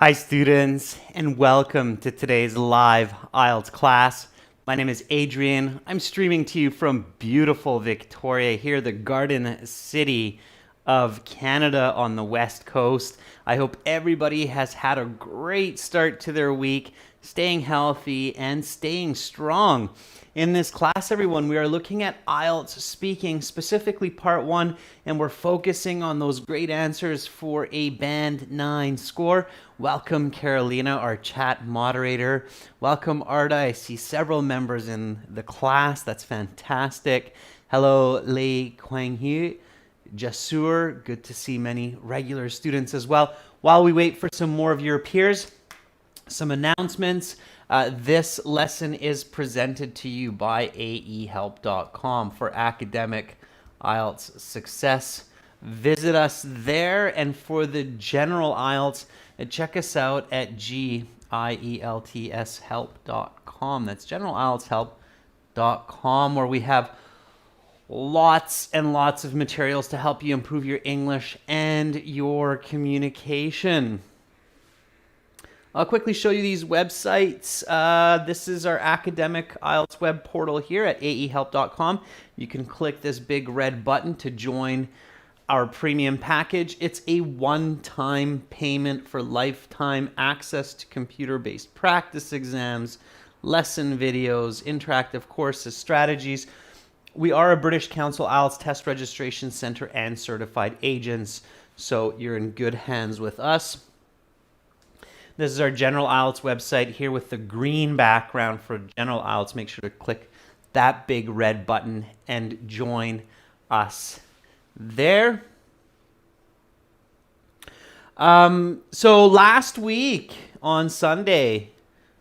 Hi students, and welcome to today's live IELTS class. My name is Adrian. I'm streaming to you from beautiful Victoria, here the Garden City of Canada on the West Coast. I hope everybody has had a great start to their week, staying healthy and staying strong. In this class, everyone, we are looking at IELTS speaking, specifically part 1, and we're focusing on those great answers for a Band 9 score. Welcome, Carolina, our chat moderator. Welcome, Arda. I see several members in the class. That's fantastic. Hello, Lei Kwang-hee. Jasur, good to see many regular students as well. While we wait for some more of your peers, some announcements. This lesson is presented to you by aehelp.com for academic IELTS success. Visit us there, and for the general IELTS, check us out at gieltshelp.com. That's generalieltshelp.com, where we have lots and lots of materials to help you improve your English and your communication. I'll quickly show you these websites. This is our academic IELTS web portal here at aehelp.com. You can click this big red button to join our premium package. It's a one-time payment for lifetime access to computer-based practice exams, lesson videos, interactive courses, strategies. We are a British Council IELTS Test Registration Center and certified agents, so you're in good hands with us. This is our General IELTS website here with the green background for General IELTS. Make sure to click that big red button and join us there. So last week on Sunday,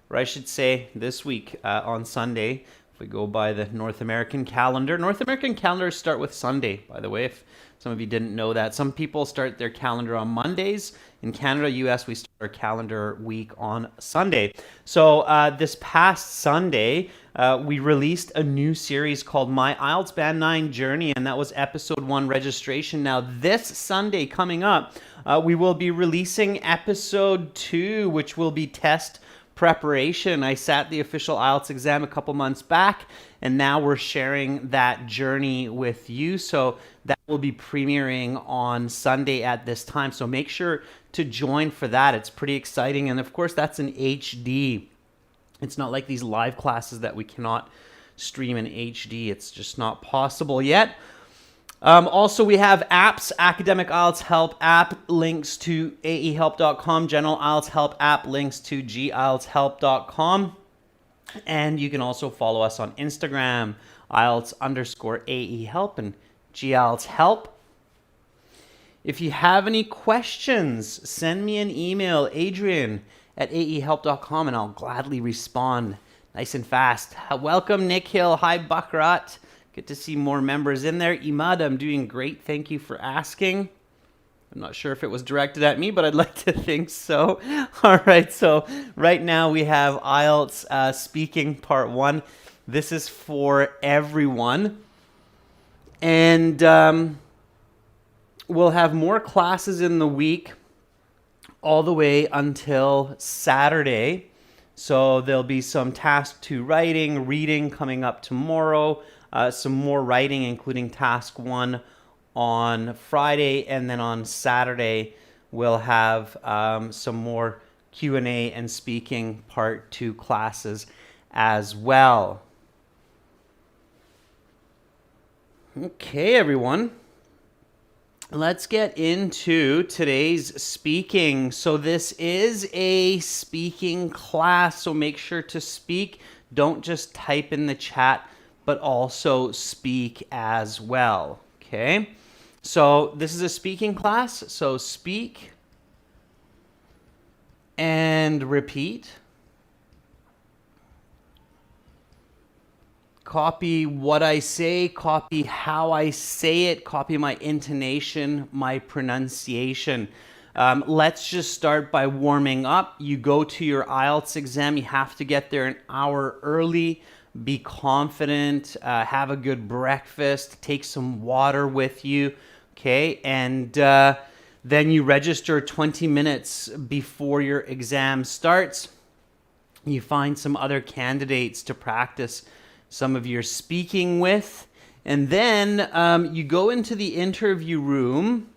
or I should say this week on Sunday, if we go by the North American calendar. North American calendars start with Sunday, by the way, if some of you didn't know that. Some people start their calendar on Mondays. In Canada, US, we start our calendar week on Sunday. So this past Sunday, we released a new series called My IELTS Band 9 Journey, and that was episode 1 registration. Now, this Sunday coming up, we will be releasing episode 2, which will be test preparation. I sat the official IELTS exam a couple months back, and now we're sharing that journey with you. So that will be premiering on Sunday at this time. So make sure to join for that. It's pretty exciting. And of course, that's in HD. It's not like these live classes that we cannot stream in HD. It's just not possible yet. Also, we have apps, Academic IELTS Help app links to aehelp.com, General IELTS Help app links to gieltshelp.com. And you can also follow us on Instagram, IELTS_AEHelp and gieltshelp. If you have any questions, send me an email, adrian@aehelp.com, and I'll gladly respond nice and fast. Welcome, Nick Hill. Hi, Bakrat. Good to see more members in there. Imad, I'm doing great. Thank you for asking. I'm not sure if it was directed at me, but I'd like to think so. All right, so right now we have IELTS speaking part 1. This is for everyone. And we'll have more classes in the week all the way until Saturday. So there'll be some task 2 writing, reading coming up tomorrow. Some more writing, including task 1 on Friday, and then on Saturday we'll have some more Q&A and speaking part 2 classes as well. Okay, everyone. Let's get into today's speaking. So this is a speaking class, so make sure to speak. Don't just type in the chat, but also speak as well, okay? So this is a speaking class, so speak and repeat. Copy what I say, copy how I say it, copy my intonation, my pronunciation. Let's just start by warming up. You go to your IELTS exam, you have to get there an hour early. Be confident, have a good breakfast, take some water with you, okay? And Then you register 20 minutes before your exam starts. You find some other candidates to practice some of your speaking with. And then you go into the interview room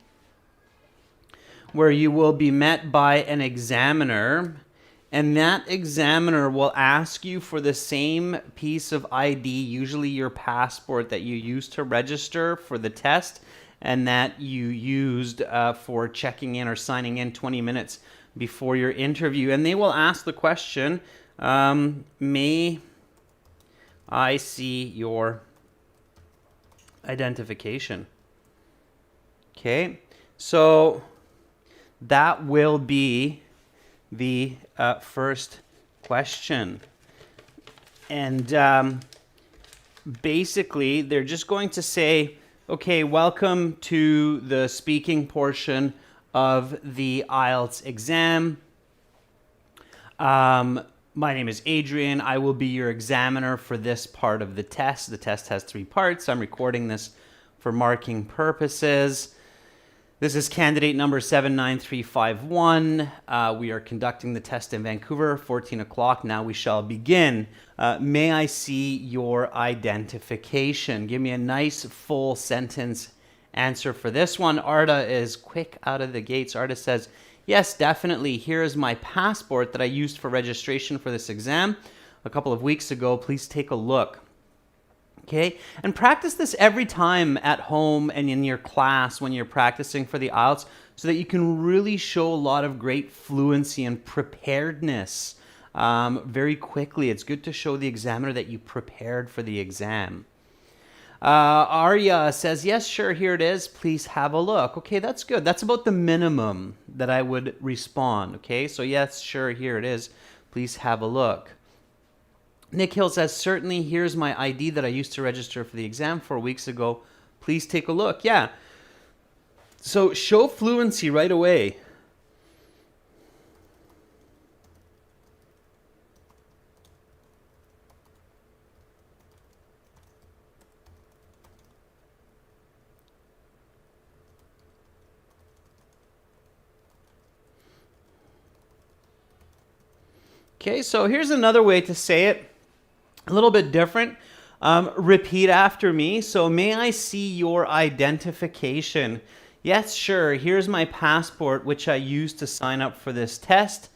where you will be met by an examiner. And that examiner will ask you for the same piece of ID, usually your passport that you used to register for the test and that you used for checking in or signing in 20 minutes before your interview. And they will ask the question, may I see your identification? Okay, so that will be the first question. And basically, they're just going to say, okay, welcome to the speaking portion of the IELTS exam. My name is Adrian. I will be your examiner for this part of the test. The test has 3 parts. I'm recording this for marking purposes. This is candidate number 79351. We are conducting the test in Vancouver, 14 o'clock. Now we shall begin. May I see your identification? Give me a nice full sentence answer for this one. Arda is quick out of the gates. Arda says, yes, definitely. Here is my passport that I used for registration for this exam a couple of weeks ago. Please take a look. Okay, and practice this every time at home and in your class when you're practicing for the IELTS so that you can really show a lot of great fluency and preparedness very quickly. It's good to show the examiner that you prepared for the exam. Arya says, yes, sure, here it is. Please have a look. Okay, that's good. That's about the minimum that I would respond. Okay, so yes, sure, here it is. Please have a look. Nick Hill says, certainly, here's my ID that I used to register for the exam 4 weeks ago. Please take a look. Yeah. So show fluency right away. Okay, so here's another way to say it. A little bit different. Repeat after me. So, may I see your identification? Yes, sure. Here's my passport, which I used to sign up for this test.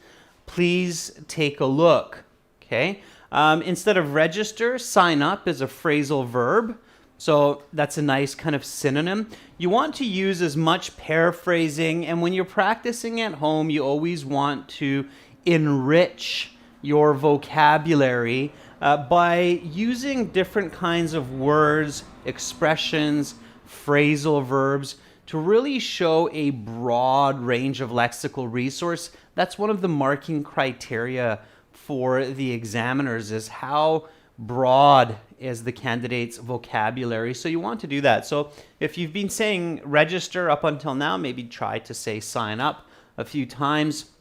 Please take a look. Okay. Instead of register, sign up is a phrasal verb. So that's a nice kind of synonym. You want to use as much paraphrasing, and when you're practicing at home, you always want to enrich your vocabulary by using different kinds of words, expressions, phrasal verbs to really show a broad range of lexical resource. That's one of the marking criteria for the examiners, is how broad is the candidate's vocabulary. So you want to do that. So if you've been saying register up until now, maybe try to say sign up a few times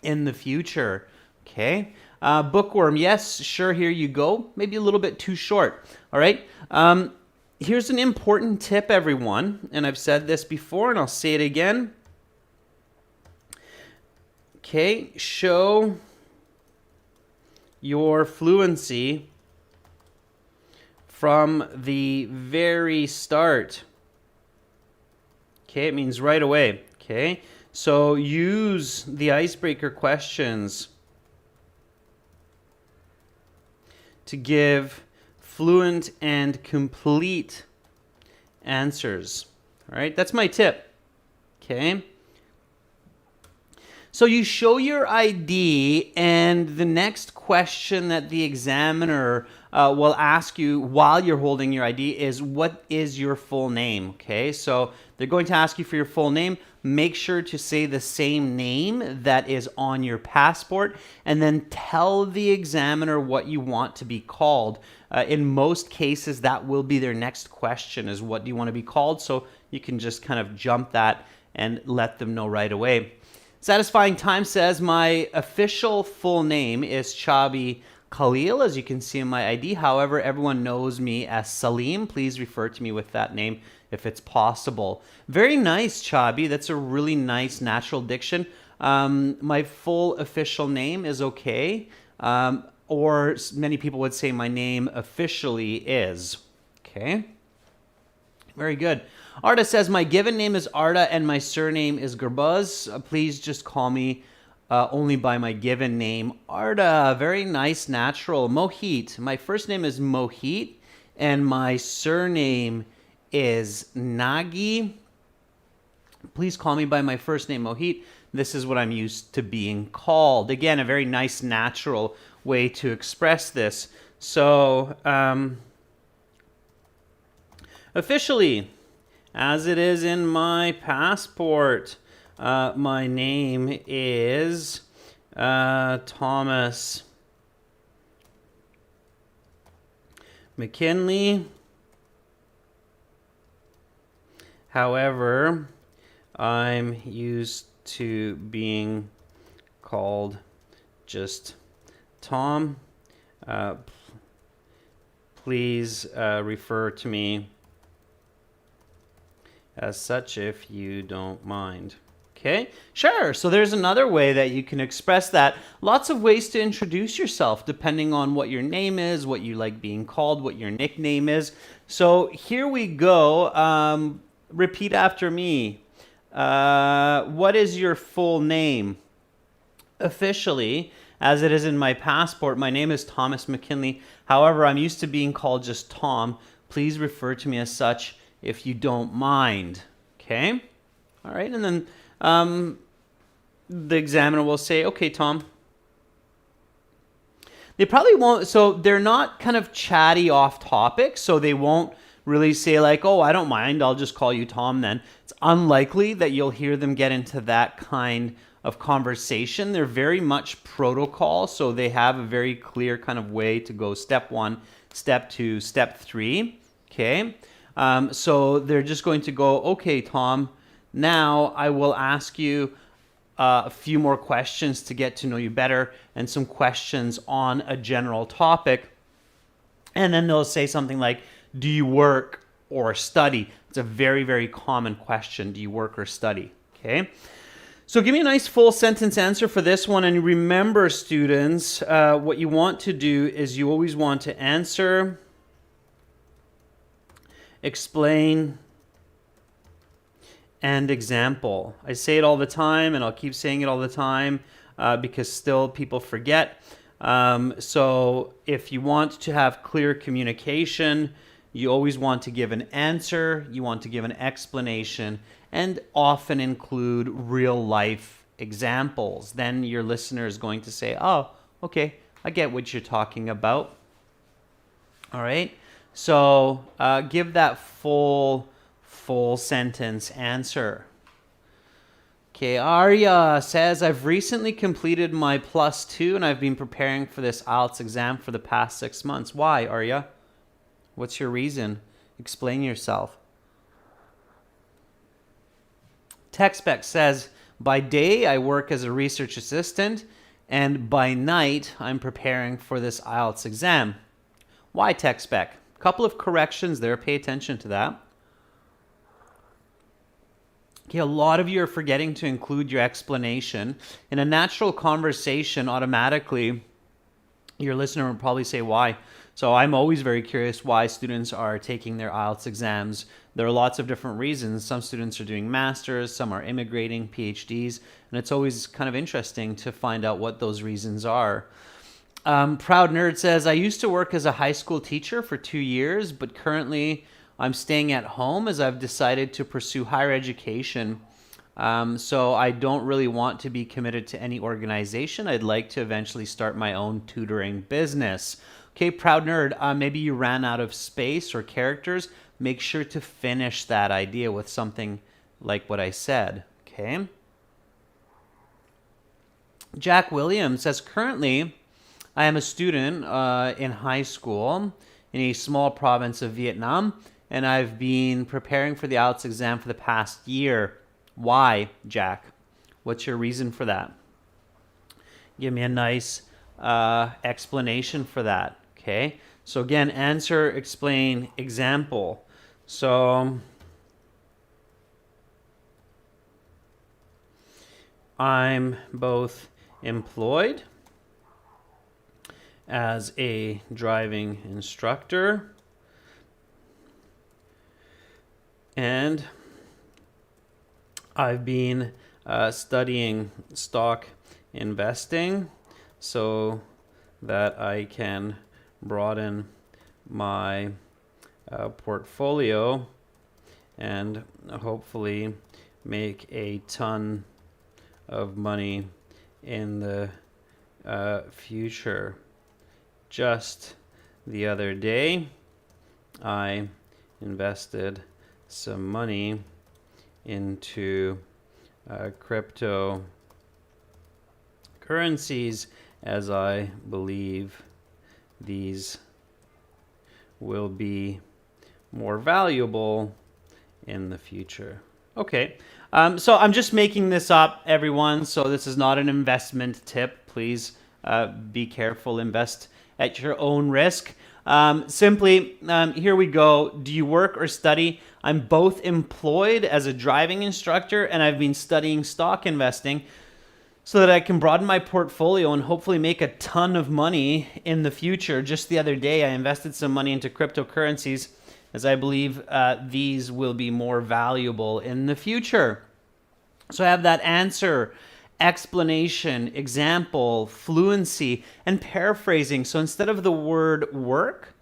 in the future. Okay. Bookworm, yes, sure, here you go. Maybe a little bit too short. All right. Here's an important tip, everyone. And I've said this before and I'll say it again. Okay. Show your fluency from the very start. Okay. It means right away. Okay. So use the icebreaker questions to give fluent and complete answers. All right, that's my tip. Okay. So you show your ID, and the next question that the examiner will ask you while you're holding your ID is, what is your full name? Okay, so they're going to ask you for your full name. Make sure to say the same name that is on your passport, and then tell the examiner what you want to be called. In most cases, that will be their next question, is what do you want to be called? So you can just kind of jump that and let them know right away. Satisfying Time says, my official full name is Chabi Khalil, as you can see in my ID. However, everyone knows me as Salim. Please refer to me with that name if it's possible. Very nice, Chabi. That's a really nice natural diction. My full official name is okay. Or many people would say my name officially is. Okay. Very good. Arda says, my given name is Arda and my surname is Gurbaz. Please just call me only by my given name. Arda, very nice, natural. Mohit, my first name is Mohit and my surname is Nagi. Please call me by my first name, Mohit. This is what I'm used to being called. Again, a very nice, natural way to express this. So, officially, as it is in my passport, my name is Thomas McKinley. However, I'm used to being called just Tom. Please refer to me as such if you don't mind. Okay, sure. So there's another way that you can express that. Lots of ways to introduce yourself depending on what your name is, what you like being called, what your nickname is. So here we go. Repeat after me. What is your full name? Officially, as it is in my passport, my name is Thomas McKinley. However, I'm used to being called just Tom. Please refer to me as such if you don't mind. Okay? All right, and then the examiner will say, okay, Tom. They probably won't, so they're not kind of chatty off topic, so they won't really say like, oh, I don't mind, I'll just call you Tom then. It's unlikely that you'll hear them get into that kind of conversation. They're very much protocol, so they have a very clear kind of way to go step 1, step 2, step 3, okay? So they're just going to go, okay, Tom, now I will ask you a few more questions to get to know you better and some questions on a general topic. And then they'll say something like, do you work or study? It's a very, very common question. Do you work or study? Okay. So give me a nice full sentence answer for this one. And remember, students, what you want to do is you always want to answer, explain, and example. I say it all the time, and I'll keep saying it all the time because still people forget. So if you want to have clear communication, you always want to give an answer, you want to give an explanation, and often include real life examples. Then your listener is going to say, oh, okay, I get what you're talking about. All right, so give that full sentence answer. Okay, Arya says, I've recently completed my +2 and I've been preparing for this IELTS exam for the past 6 months. Why, Arya? What's your reason? Explain yourself. TechSpec says, by day I work as a research assistant and by night I'm preparing for this IELTS exam. Why, TechSpec? Couple of corrections there. Pay attention to that. Okay, a lot of you are forgetting to include your explanation. In a natural conversation, automatically, your listener will probably say why. So I'm always very curious why students are taking their IELTS exams. There are lots of different reasons. Some students are doing masters, some are immigrating, PhDs, and it's always kind of interesting to find out what those reasons are. Proud Nerd says, I used to work as a high school teacher for 2 years, but currently I'm staying at home as I've decided to pursue higher education. So I don't really want to be committed to any organization. I'd like to eventually start my own tutoring business. Okay, Proud Nerd, maybe you ran out of space or characters. Make sure to finish that idea with something like what I said, okay? Jack Williams says, currently I am a student in high school in a small province of Vietnam, and I've been preparing for the IELTS exam for the past year. Why, Jack? What's your reason for that? Give me a nice explanation for that, okay? So again, answer, explain, example. So I'm both employed as a driving instructor and I've been studying stock investing so that I can broaden my portfolio and hopefully make a ton of money in the future. Just the other day, I invested some money into cryptocurrencies as I believe these will be more valuable in the future. Okay, so I'm just making this up, everyone. So this is not an investment tip. Please be careful, invest at your own risk. Simply, here we go. Do you work or study? I'm both employed as a driving instructor and I've been studying stock investing so that I can broaden my portfolio and hopefully make a ton of money in the future. Just the other day, I invested some money into cryptocurrencies as I believe these will be more valuable in the future. So I have that answer, explanation, example, fluency, and paraphrasing. So instead of the word work,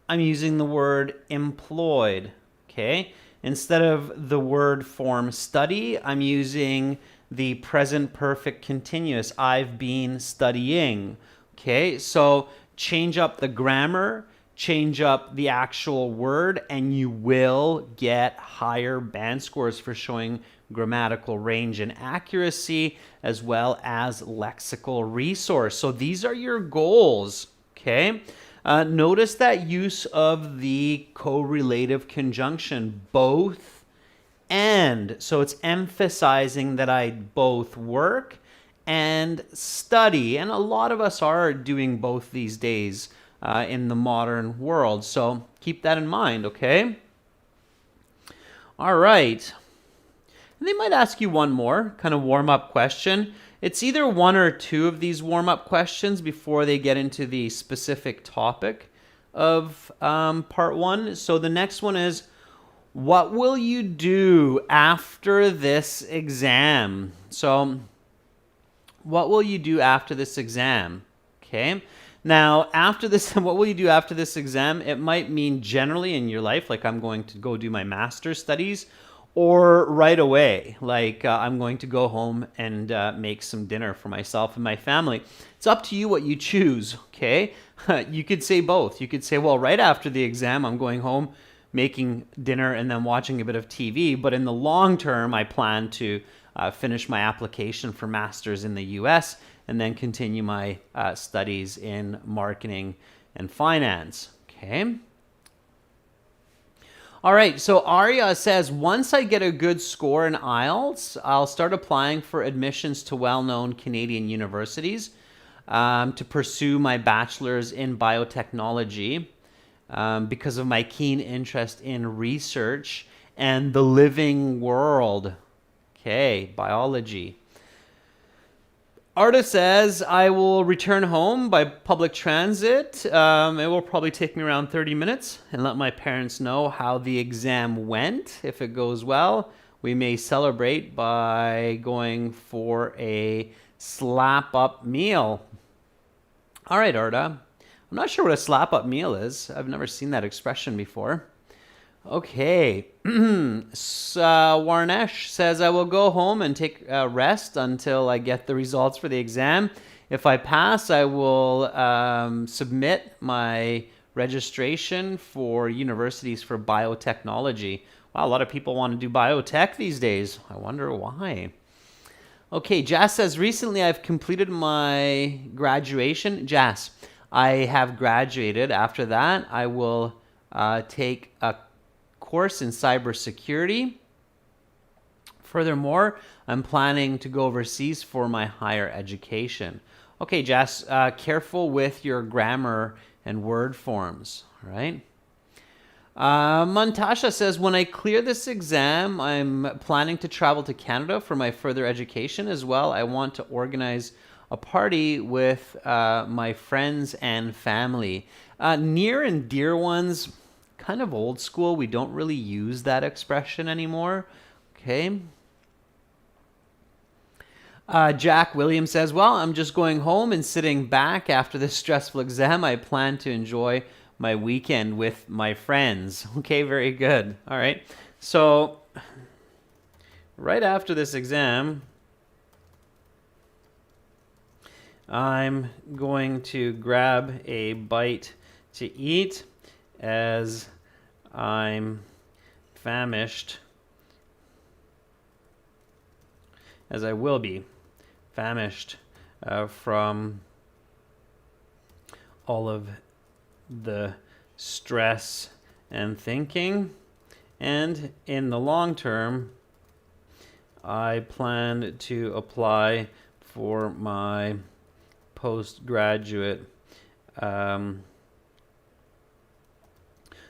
I'm using the word employed, okay? Instead of the word form study, I'm using the present perfect continuous. I've been studying, okay? So change up the grammar, change up the actual word, and you will get higher band scores for showing grammatical range and accuracy, as well as lexical resource. So these are your goals, okay? Notice that use of the correlative conjunction, both and. So it's emphasizing that I both work and study. And a lot of us are doing both these days in the modern world. So keep that in mind, okay? All right. And they might ask you one more kind of warm-up question. It's either one or two of these warm-up questions before they get into the specific topic of part one. So the next one is, what will you do after this exam? So what will you do after this exam? Okay. Now, after this, what will you do after this exam? It might mean generally in your life, like I'm going to go do my master's studies, or right away, like I'm going to go home and make some dinner for myself and my family. It's up to you what you choose, okay? You could say both. You could say, well, right after the exam, I'm going home, making dinner, and then watching a bit of TV. But in the long term, I plan to finish my application for master's in the US and then continue my studies in marketing and finance, okay? All right, so Arya says, once I get a good score in IELTS, I'll start applying for admissions to well-known Canadian universities to pursue my bachelor's in biotechnology because of my keen interest in research and the living world. Okay, biology. Arta says, I will return home by public transit. It will probably take me around 30 minutes and let my parents know how the exam went. If it goes well, we may celebrate by going for a slap-up meal. All right, Arta. I'm not sure what a slap-up meal is. I've never seen that expression before. Okay. Warnesh says, I will go home and take a rest until I get the results for the exam. If I pass, I will submit my registration for universities for biotechnology. Wow, a lot of people want to do biotech these days. I wonder why. Okay, Jas says, recently I've completed my graduation. Jas, I have graduated. After that, I will take a course in cybersecurity. Furthermore, I'm planning to go overseas for my higher education. Okay, Jess, careful with your grammar and word forms, right? Montasha says, when I clear this exam, I'm planning to travel to Canada for my further education as well. I want to organize a party with my friends and family. Near and dear ones, kind of old school. We don't really use that expression anymore. Okay. Jack Williams says, well, I'm just going home and sitting back after this stressful exam. I plan to enjoy my weekend with my friends. Okay, very good. All right. So right after this exam, I'm going to grab a bite to eat as I'm famished, as I will be famished from all of the stress and thinking. And in the long term, I plan to apply for my postgraduate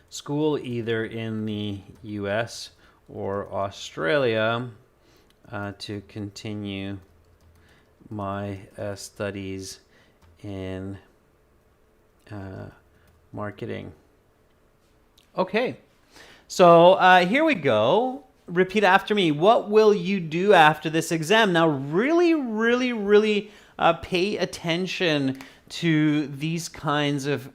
school either in the US or Australia to continue my studies in marketing. Okay, so here we go. Repeat after me. What will you do after this exam? Now, really pay attention to these kinds of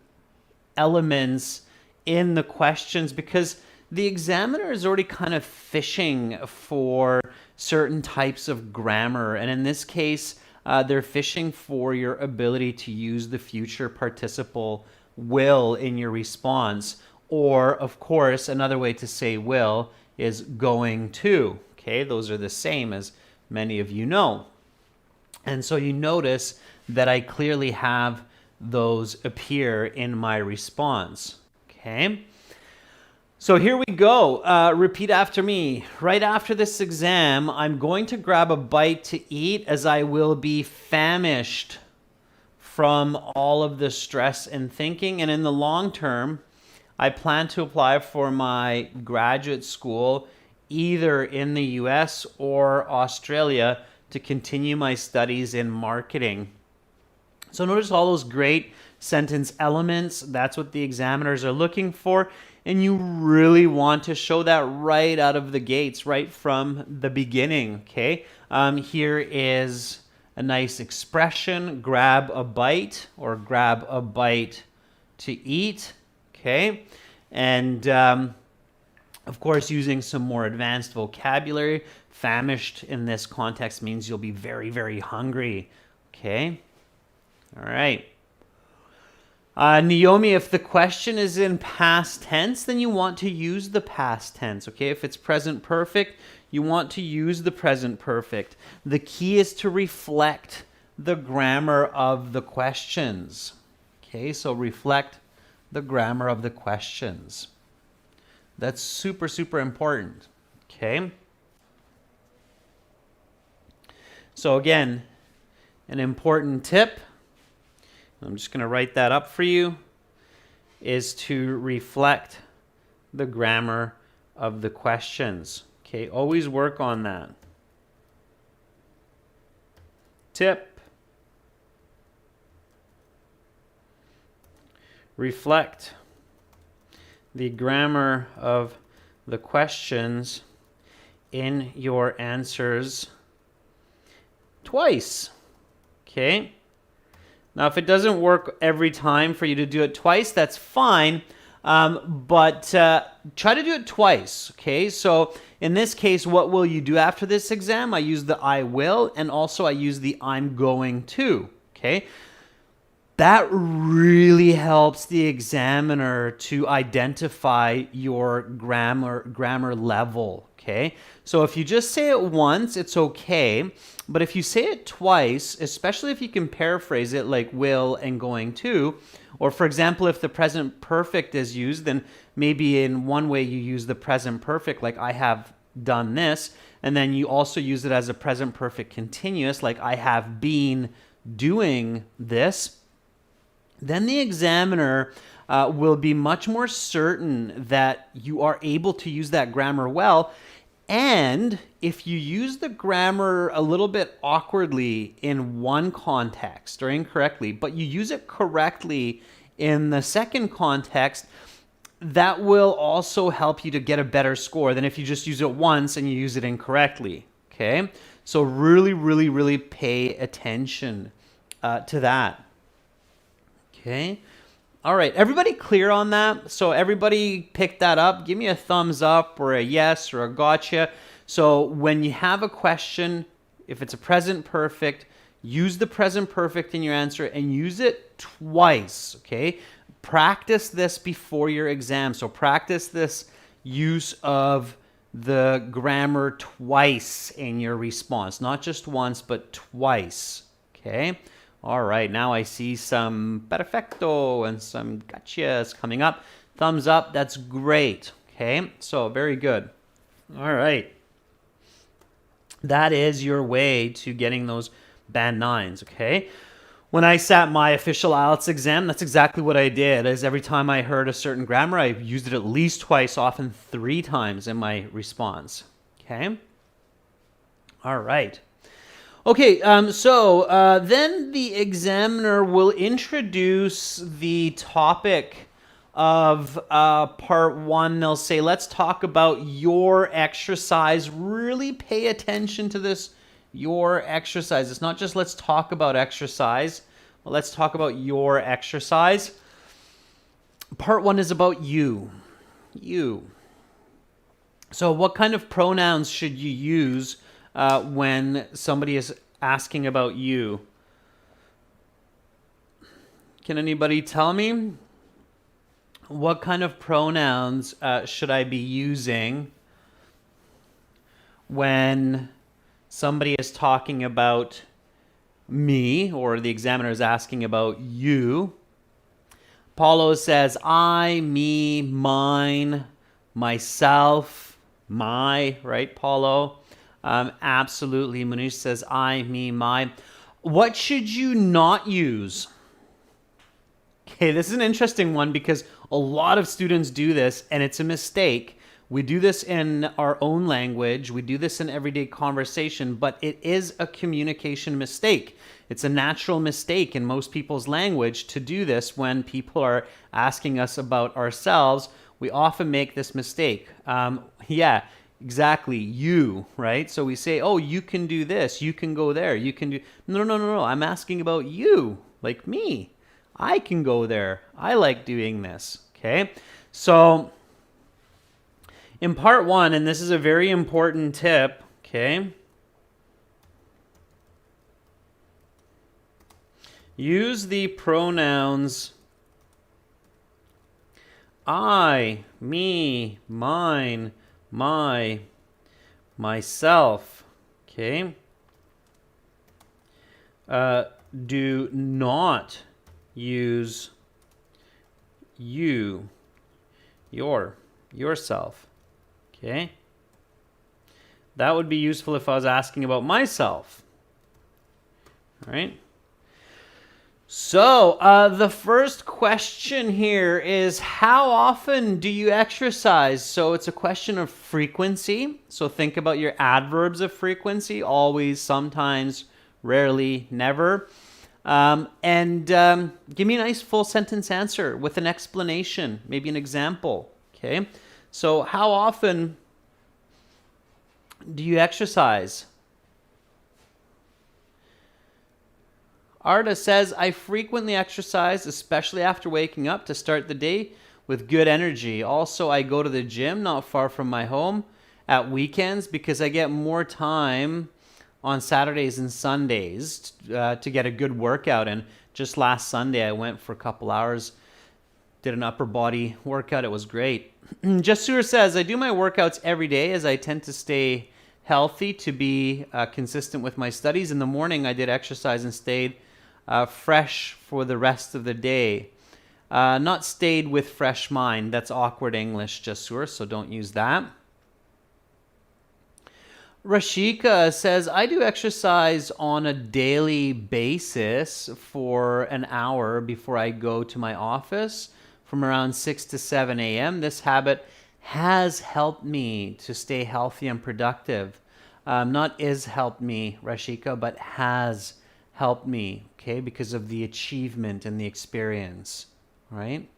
elements in the questions, because the examiner is already kind of fishing for certain types of grammar. And in this case, they're fishing for your ability to use the future participle will in your response. Or, of course, another way to say will is going to. Okay, those are the same, as many of you know. And so you notice that I clearly have those appear in my response. Okay. So here we go. Repeat after me. Right after this exam, I'm going to grab a bite to eat as I will be famished from all of the stress and thinking. And in the long term, I plan to apply for my graduate school either in the US or Australia to continue my studies in marketing. So notice all those great sentence elements. That's what the examiners are looking for. And you really want to show that right out of the gates, right from the beginning, okay? Here is a nice expression, grab a bite, or grab a bite to eat, okay? And of course, using some more advanced vocabulary. Famished in this context means you'll be very hungry, okay? All right. Naomi, if the question is in past tense, then you want to use the past tense, okay? If it's present perfect, you want to use the present perfect. The key is to reflect the grammar of the questions, okay? So reflect the grammar of the questions. That's super important, okay? So again, an important tip, I'm just going to write that up for you, is to reflect the grammar of the questions. Okay, always work on that. Tip. Reflect the grammar of the questions in your answers twice. Okay? Now, if it doesn't work every time for you to do it twice, that's fine. But try to do it twice, okay? So in this case, what will you do after this exam? I use the I will, and also I use the I'm going to, okay? That really helps the examiner to identify your grammar level, okay? So if you just say it once, it's okay. But if you say it twice, especially if you can paraphrase it like will and going to, or for example, if the present perfect is used, then maybe in one way you use the present perfect, like I have done this, and then you also use it as a present perfect continuous, like I have been doing this. Then the examiner will be much more certain that you are able to use that grammar well. And if you use the grammar a little bit awkwardly in one context or incorrectly, but you use it correctly in the second context, that will also help you to get a better score than if you just use it once and you use it incorrectly. Okay? So really, really, really pay attention to that. Okay? All right, everybody clear on that? So everybody picked that up. Give me a thumbs up or a yes or a gotcha. So when you have a question, if it's a present perfect, use the present perfect in your answer and use it twice, okay? Practice this before your exam. So practice this use of the grammar twice in your response. Not just once, but twice, okay? All right, now I see some perfecto and some gotchas coming up. Thumbs up, that's great. Okay, so very good. All right. That is your way to getting those band 9s, okay? When I sat my official IELTS exam, that's exactly what I did. Is every time I heard a certain grammar, I used it at least twice, often 3 times in my response, okay? All right. Okay, so then the examiner will introduce the topic of part 1. They'll say, let's talk about your exercise. Really pay attention to this, your exercise. It's not just let's talk about exercise, but let's talk about your exercise. Part 1 is about you. You. So what kind of pronouns should you use when somebody is asking about you? Can anybody tell me? What kind of pronouns should I be using when somebody is talking about me or the examiner is asking about you? Paulo says I, me, mine, myself, my, right, Paulo? Absolutely. Manish says I, me, my. What should you not use? Okay, this is an interesting one because a lot of students do this and it's a mistake. We do this in our own language. We do this in everyday conversation, but it is a communication mistake. It's a natural mistake in most people's language to do this when people are asking us about ourselves. We often make this mistake. Yeah. Exactly, you, right? So we say, oh, you can do this, you can go there, you can do... No. I'm asking about you, like me. I can go there. I like doing this, okay? So in part 1, and this is a very important tip, okay? Use the pronouns I, me, mine, my, myself, okay? Do not use you, yourself, okay? That would be useful if I was asking about myself, all right? So the first question here is, how often do you exercise? So it's a question of frequency. So think about your adverbs of frequency: always, sometimes, rarely, never. And give me a nice full sentence answer with an explanation, maybe an example. Okay. So how often do you exercise? Arda says, I frequently exercise, especially after waking up, to start the day with good energy. Also, I go to the gym not far from my home at weekends because I get more time on Saturdays and Sundays to get a good workout. And just last Sunday, I went for a couple hours, did an upper body workout. It was great. Jasur says, I do my workouts every day as I tend to stay healthy to be consistent with my studies. In the morning, I did exercise and stayed fresh for the rest of the day. Not stayed with fresh mind. That's awkward English, Jasur, so don't use that. Rashika says, I do exercise on a daily basis for an hour before I go to my office from around 6 to 7 a.m. This habit has helped me to stay healthy and productive. Not is helped me, Rashika, but has helped me, okay, because of the achievement and the experience, right?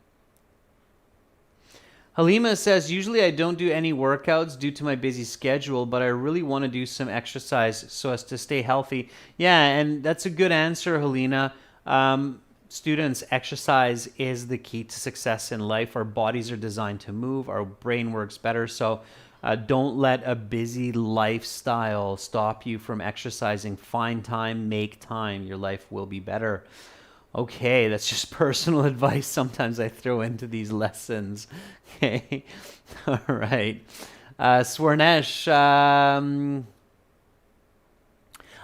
Halima says, usually I don't do any workouts due to my busy schedule, but I really want to do some exercise so as to stay healthy. Yeah, and that's a good answer, Helena. Students, exercise is the key to success in life. Our bodies are designed to move. Our brain works better. So don't let a busy lifestyle stop you from exercising. Find time, make time. Your life will be better. Okay, that's just personal advice sometimes I throw into these lessons. Okay, all right. Swarnesh,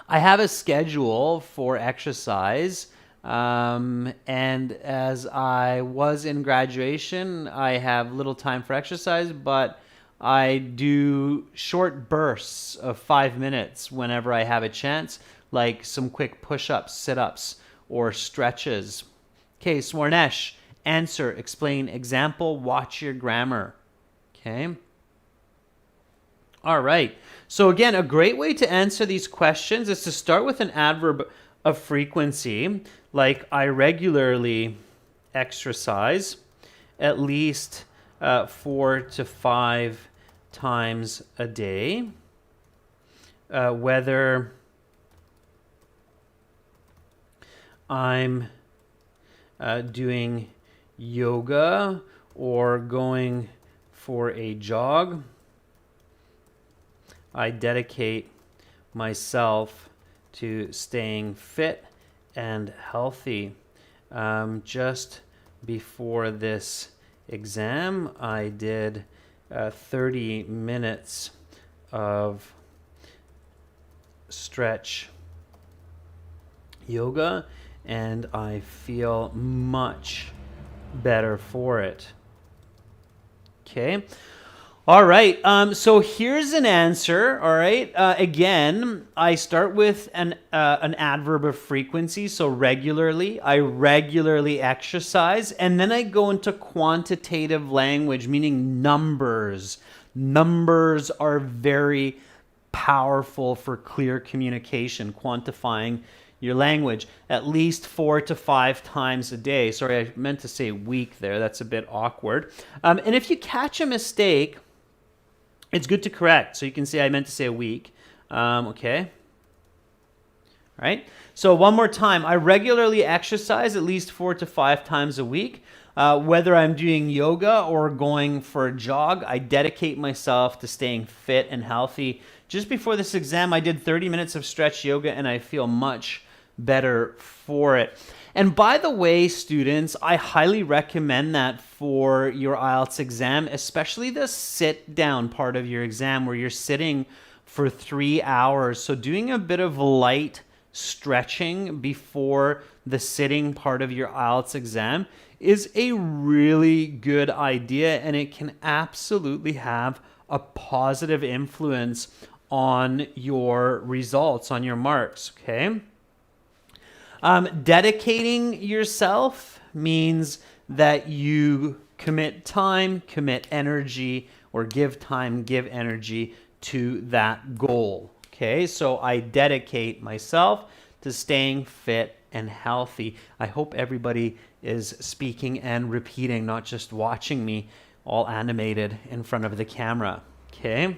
I have a schedule for exercise. And as I was in graduation, I have little time for exercise, but I do short bursts of 5 minutes whenever I have a chance, like some quick push-ups, sit-ups, or stretches. Okay, Swarnesh, answer, explain, example, watch your grammar. Okay. All right. So again, a great way to answer these questions is to start with an adverb of frequency, like I regularly exercise at least 4 to 5 times a day. Whether I'm doing yoga or going for a jog, I dedicate myself to staying fit and healthy. Just before this exam, I did 30 minutes of stretch yoga, and I feel much better for it. Okay. All right. So here's an answer. All right. Again, I start with an adverb of frequency. So regularly, I regularly exercise, and then I go into quantitative language, meaning numbers. Numbers are very powerful for clear communication, quantifying your language at least 4 to 5 times a day. Sorry, I meant to say week there. That's a bit awkward. And if you catch a mistake, it's good to correct. So you can say, I meant to say a week. Okay. All right. So one more time. I regularly exercise at least 4 to 5 times a week. Whether I'm doing yoga or going for a jog, I dedicate myself to staying fit and healthy. Just before this exam, I did 30 minutes of stretch yoga, and I feel much better for it. And by the way, students, I highly recommend that for your IELTS exam, especially the sit down part of your exam where you're sitting for 3 hours. So doing a bit of light stretching before the sitting part of your IELTS exam is a really good idea, and it can absolutely have a positive influence on your results, on your marks, okay? Dedicating yourself means that you commit time, commit energy, or give time, give energy to that goal. Okay, so I dedicate myself to staying fit and healthy. I hope everybody is speaking and repeating, not just watching me all animated in front of the camera. Okay.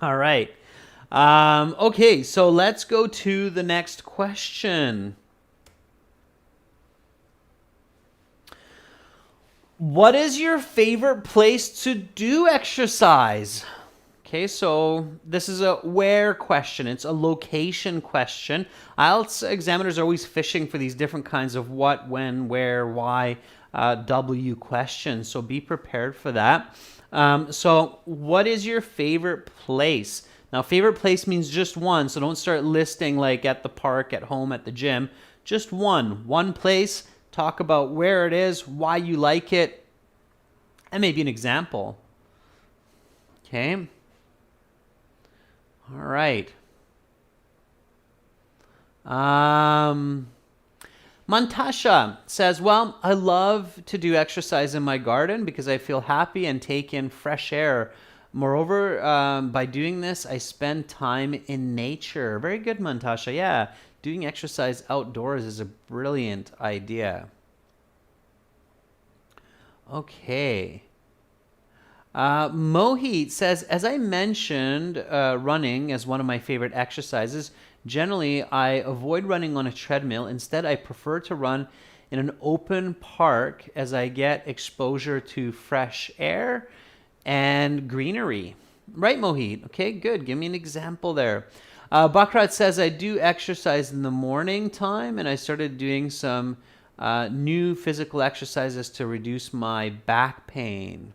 All right. Okay, so let's go to the next question. What is your favorite place to do exercise? Okay, so this is a where question. It's a location question. IELTS examiners are always fishing for these different kinds of what, when, where, why, W questions. So be prepared for that. So what is your favorite place? Now, favorite place means just one, so don't start listing like at the park, at home, at the gym. Just one place. Talk about where it is, why you like it, and maybe an example. Okay. All right. Mantasha says, well, I love to do exercise in my garden because I feel happy and take in fresh air. Moreover, by doing this, I spend time in nature. Very good, Mantasha. Yeah, doing exercise outdoors is a brilliant idea. Okay. Mohit says, as I mentioned, running as one of my favorite exercises. Generally, I avoid running on a treadmill. Instead, I prefer to run in an open park as I get exposure to fresh air and greenery. Right, Mohit? Okay, good. Give me an example there. Bakrat says, I do exercise in the morning time, and I started doing some new physical exercises to reduce my back pain.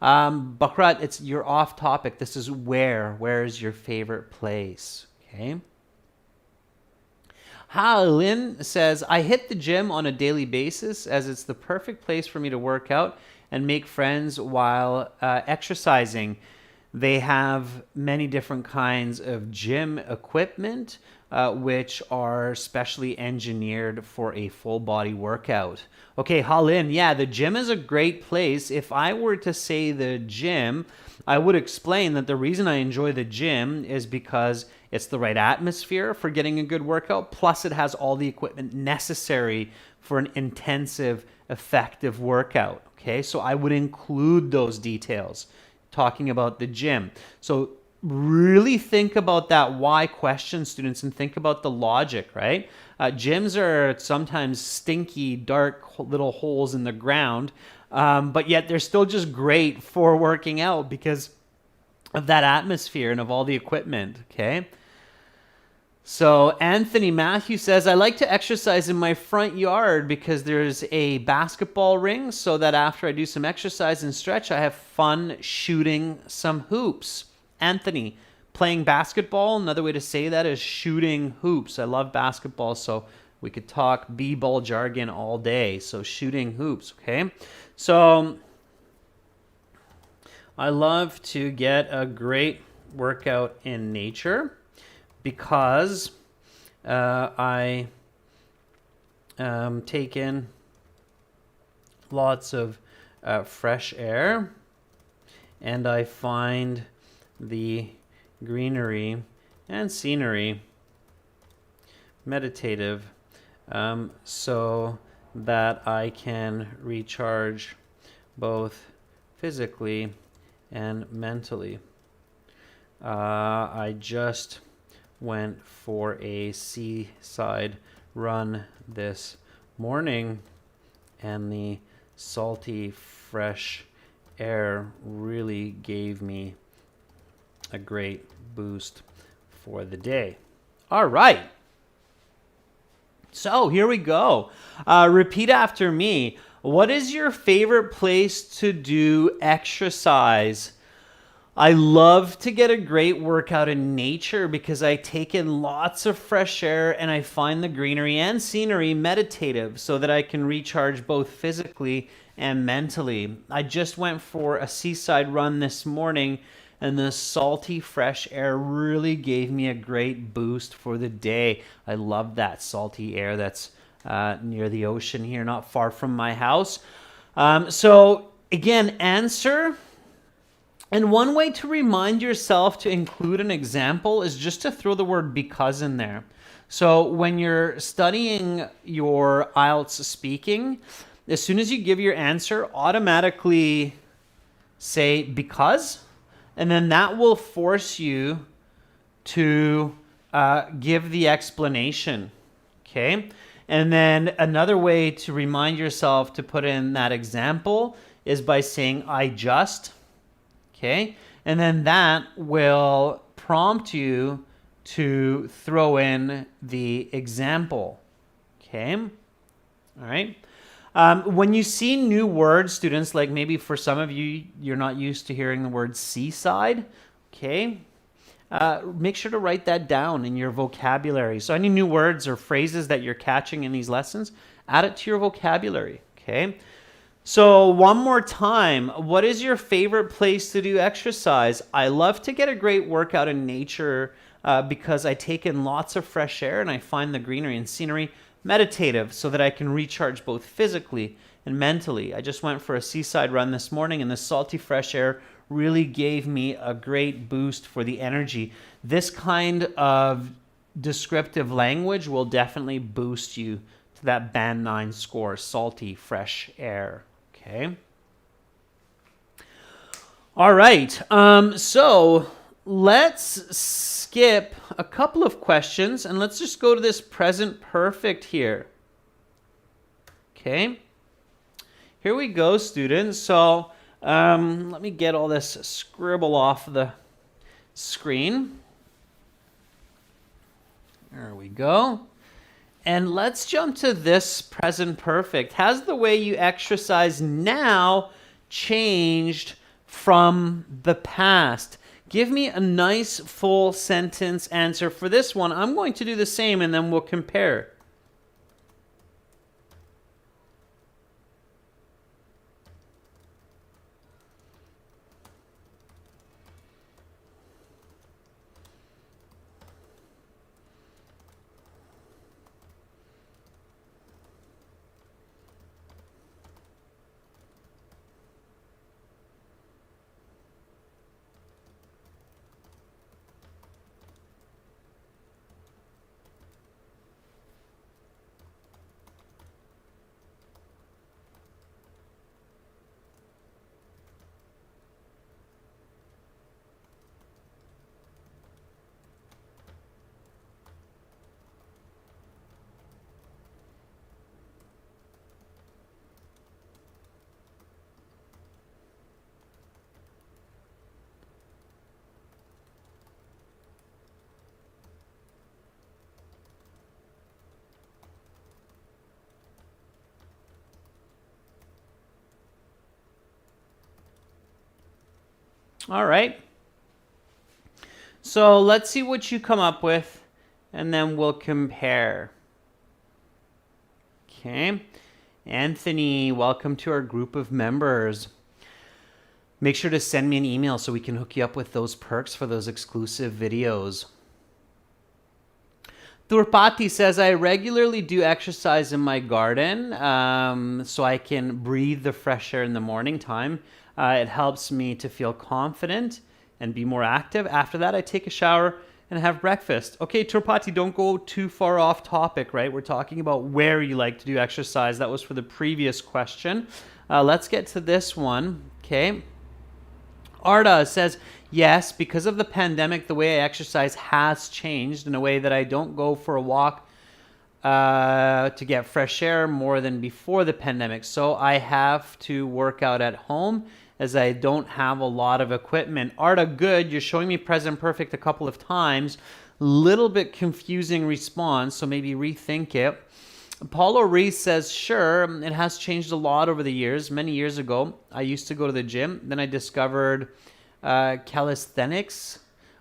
Bakrat, you're off topic. This is where. Where is your favorite place? Okay. Lynn says, I hit the gym on a daily basis as it's the perfect place for me to work out and make friends while exercising. They have many different kinds of gym equipment, which are specially engineered for a full body workout. Okay, Halin, yeah, the gym is a great place. If I were to say the gym, I would explain that the reason I enjoy the gym is because it's the right atmosphere for getting a good workout, plus it has all the equipment necessary for an intensive, effective workout. Okay, so I would include those details talking about the gym. So really think about that why question, students, and think about the logic, right? Gyms are sometimes stinky, dark little holes in the ground, but yet they're still just great for working out because of that atmosphere and of all the equipment, okay? So Anthony Matthew says, I like to exercise in my front yard because there's a basketball ring so that after I do some exercise and stretch, I have fun shooting some hoops. Anthony, playing basketball, another way to say that is shooting hoops. I love basketball, so we could talk b-ball jargon all day. So shooting hoops, okay? So I love to get a great workout in nature because I take in lots of fresh air and I find the greenery and scenery meditative so that I can recharge both physically and mentally. I just went for a seaside run this morning and the salty fresh air really gave me a great boost for the day. All right. So here we go. Repeat after me. What is your favorite place to do exercise? I love to get a great workout in nature because I take in lots of fresh air and I find the greenery and scenery meditative so that I can recharge both physically and mentally. I just went for a seaside run this morning and the salty fresh air really gave me a great boost for the day. I love that salty air that's near the ocean here, not far from my house. So again, answer. And one way to remind yourself to include an example is just to throw the word because in there. So when you're studying your IELTS speaking, as soon as you give your answer, automatically say because, and then that will force you to give the explanation, okay? And then another way to remind yourself to put in that example is by saying I just, okay? And then that will prompt you to throw in the example, okay? All right. When you see new words, students, like maybe for some of you, you're not used to hearing the word seaside, okay? Make sure to write that down in your vocabulary. So any new words or phrases that you're catching in these lessons, add it to your vocabulary, okay? So one more time, what is your favorite place to do exercise? I love to get a great workout in nature because I take in lots of fresh air and I find the greenery and scenery meditative so that I can recharge both physically and mentally. I just went for a seaside run this morning, and the salty fresh air really gave me a great boost for the energy. This kind of descriptive language will definitely boost you to that band 9 score, salty fresh air. Okay. All right. So let's skip a couple of questions and let's just go to this present perfect here. Okay. Here we go, students. So let me get all this scribble off the screen. There we go. And let's jump to this present perfect. Has the way you exercise now changed from the past? Give me a nice full sentence answer for this one. I'm going to do the same and then we'll compare. All right. So let's see what you come up with, and then we'll compare. Okay. Anthony, welcome to our group of members. Make sure to send me an email so we can hook you up with those perks for those exclusive videos. Turpati says, I regularly do exercise in my garden so I can breathe the fresh air in the morning time. It helps me to feel confident and be more active. After that, I take a shower and have breakfast. Okay, Turpati, don't go too far off topic, right? We're talking about where you like to do exercise. That was for the previous question. Let's get to this one, okay? Arda says, yes, because of the pandemic, the way I exercise has changed in a way that I don't go for a walk to get fresh air more than before the pandemic. So I have to work out at home as I don't have a lot of equipment. Arda, good. You're showing me present perfect a couple of times. Little bit confusing response, so maybe rethink it. Paulo Reese says, sure, it has changed a lot over the years. Many years ago, I used to go to the gym. Then I discovered calisthenics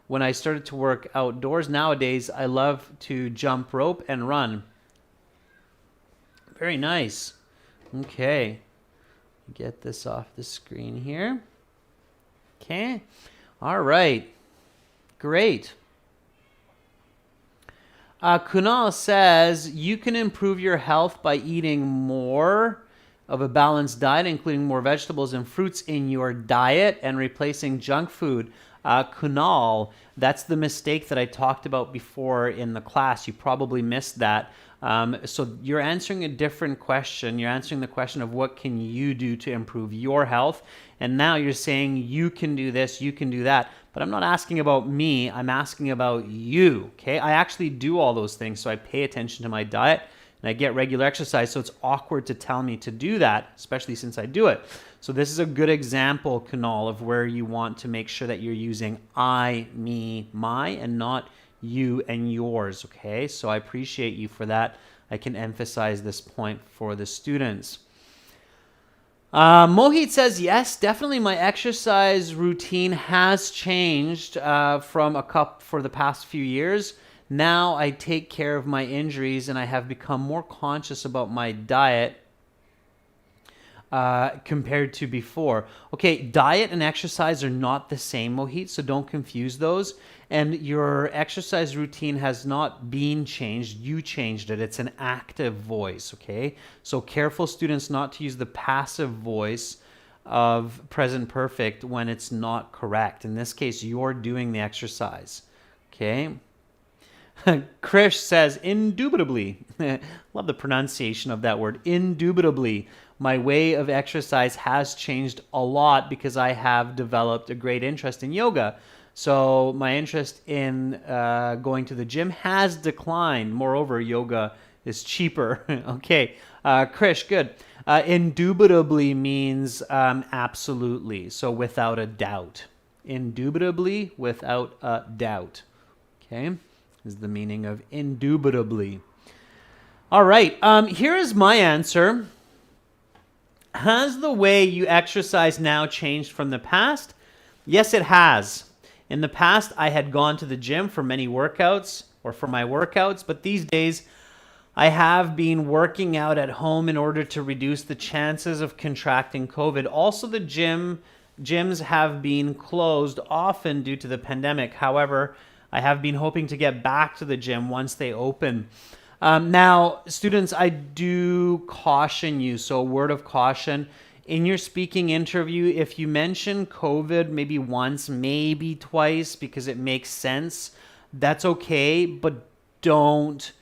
when I started to work outdoors. Nowadays, I love to jump rope and run. Very nice. Okay. Get this off the screen here. Okay. All right. Great. Kunal says, you can improve your health by eating more of a balanced diet, including more vegetables and fruits in your diet and replacing junk food. Kunal, that's the mistake that I talked about before in the class. You probably missed that. So you're answering a different question. You're answering the question of what can you do to improve your health? And now you're saying you can do this, you can do that. But I'm not asking about me. I'm asking about you, okay? I actually do all those things. So I pay attention to my diet and I get regular exercise. So it's awkward to tell me to do that, especially since I do it. So this is a good example, Kunal, of where you want to make sure that you're using I, me, my, and not you and yours, okay? So I appreciate you for that. I can emphasize this point for the students. Mohit says, yes, definitely my exercise routine has changed for the past few years. Now I take care of my injuries and I have become more conscious about my diet. compared to before. Okay, diet and exercise are not the same, Mohit, so don't confuse those. And your exercise routine has not been changed. You changed it. It's an active voice, okay? So careful, students, not to use the passive voice of present perfect when it's not correct. In this case, you're doing the exercise, okay? Krish says, indubitably. Love the pronunciation of that word, indubitably. My way of exercise has changed a lot because I have developed a great interest in yoga. So my interest in going to the gym has declined. Moreover, yoga is cheaper. Okay, Krish, good. Indubitably means absolutely, so without a doubt. Indubitably, without a doubt. Okay, is the meaning of indubitably. All right, here is my answer. Has the way you exercise now changed from the past? Yes, it has. In the past, I had gone to the gym for many workouts or for my workouts, but these days I have been working out at home in order to reduce the chances of contracting COVID. Also, the gyms have been closed often due to the pandemic. However, I have been hoping to get back to the gym once they open. Now, students, I do caution you, so a word of caution. In your speaking interview, if you mention COVID maybe once, maybe twice, because it makes sense, that's okay, but don't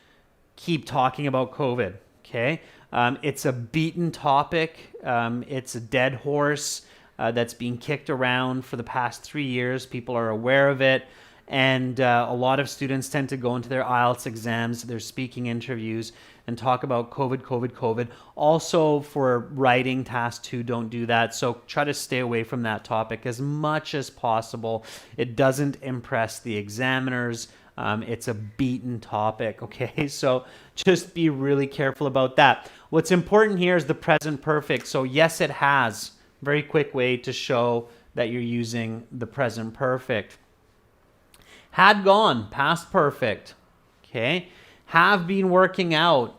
keep talking about COVID, okay? It's a beaten topic. It's a dead horse that's being kicked around for the past 3 years. People are aware of it. And a lot of students tend to go into their IELTS exams, their speaking interviews, and talk about COVID. Also, for writing task 2, don't do that. So try to stay away from that topic as much as possible. It doesn't impress the examiners. It's a beaten topic, okay? So just be really careful about that. What's important here is the present perfect. So yes, it has. Very quick way to show that you're using the present perfect. Had gone, past perfect, okay? Have been working out,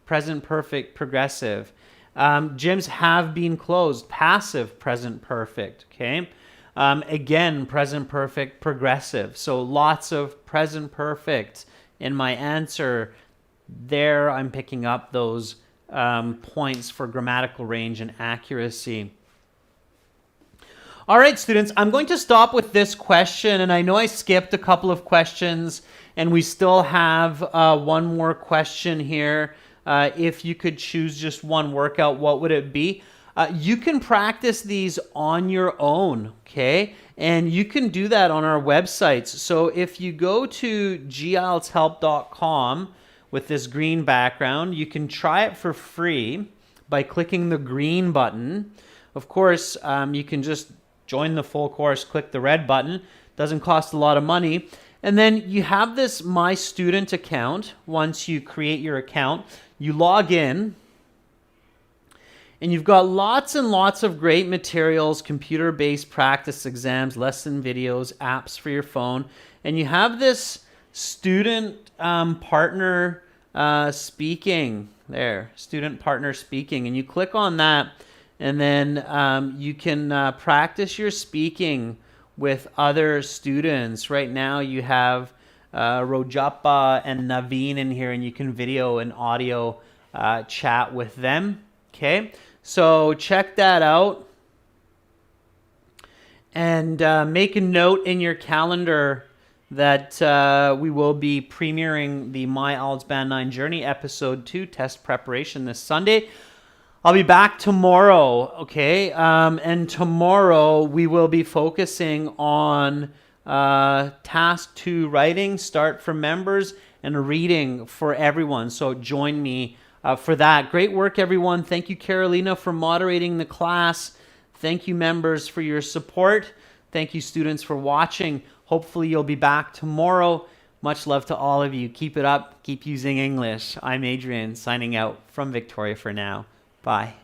present perfect, progressive. Gyms have been closed, passive, present perfect, okay? Again, present perfect, progressive. So lots of present perfect in my answer. There, I'm picking up those points for grammatical range and accuracy. All right, students, I'm going to stop with this question, and I know I skipped a couple of questions, and we still have one more question here. If you could choose just one workout, what would it be? You can practice these on your own, okay? And you can do that on our websites. So if you go to gieltshelp.com with this green background, you can try it for free by clicking the green button. Of course, you can just join the full course, click the red button. Doesn't cost a lot of money. And then you have this My Student account. Once you create your account, you log in, and you've got lots and lots of great materials, computer-based practice exams, lesson videos, apps for your phone. And you have this student partner speaking there, student partner speaking. And you click on that, and then you can practice your speaking with other students. Right now you have Rojapa and Naveen in here, and you can video and audio chat with them. Okay, so check that out. And make a note in your calendar that we will be premiering the My IELTS Band 9 Journey Episode 2 test preparation this Sunday. I'll be back tomorrow, okay? And tomorrow we will be focusing on task 2 writing, start for members, and reading for everyone. So join me for that. Great work, everyone. Thank you, Carolina, for moderating the class. Thank you, members, for your support. Thank you, students, for watching. Hopefully you'll be back tomorrow. Much love to all of you. Keep it up. Keep using English. I'm Adrian, signing out from Victoria for now. Bye.